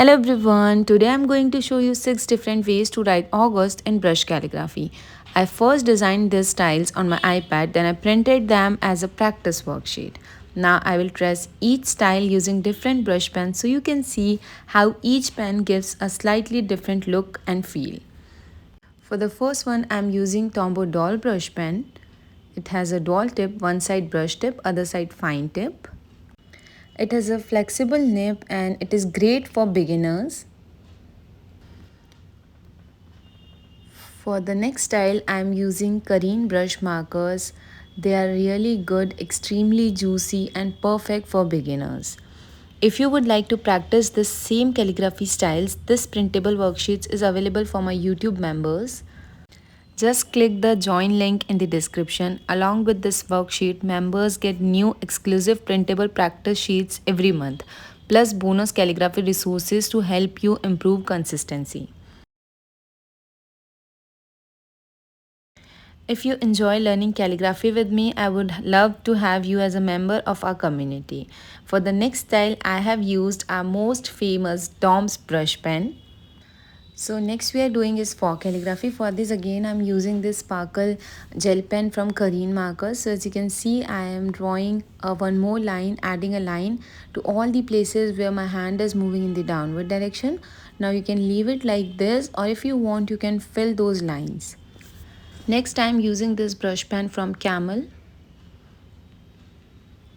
Hello everyone, today I'm going to show you 6 different ways to write August in brush calligraphy. I first designed these styles on my iPad, then I printed them as a practice worksheet. Now I will trace each style using different brush pens so you can see how each pen gives a slightly different look and feel. For the first one, I'm using Tombow Doll brush pen. It has a dual tip, one side brush tip, other side fine tip. It has a flexible nib and it is great for beginners. For the next style, I am using Kareen brush markers. They are really good, extremely juicy and perfect for beginners. If you would like to practice the same calligraphy styles, this printable worksheets is available for my YouTube members. Just click the join link in the description. Along with this worksheet, members get new exclusive printable practice sheets every month, plus bonus calligraphy resources to help you improve consistency. If you enjoy learning calligraphy with me, I would love to have you as a member of our community. For the next style, I have used our most famous Dom's brush pen. So next we are doing is for calligraphy. For this again I'm using this sparkle gel pen from Kareen markers. So as you can see I am drawing one more line, adding a line to all the places where my hand is moving in the downward direction. Now you can leave it like this, or if you want you can fill those lines. Next I'm using this brush pen from Camel.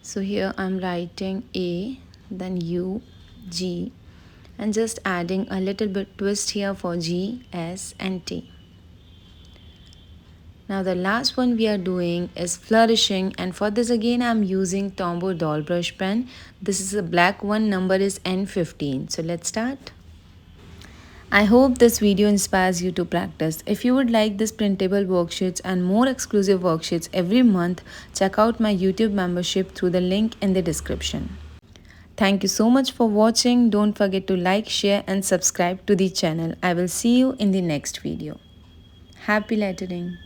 So here I'm writing A, then U, G, and just adding a little bit twist here for G, S and T. Now the last one we are doing is flourishing, and for this again I'm using Tombow Doll brush pen. This is a black one, number is N15. So let's start. I hope this video inspires you to practice. If you would like this printable worksheets and more exclusive worksheets every month, check out my YouTube membership through the link in the description. Thank you so much for watching. Don't forget to like, share and subscribe to the channel. I will see you in the next video. Happy lettering!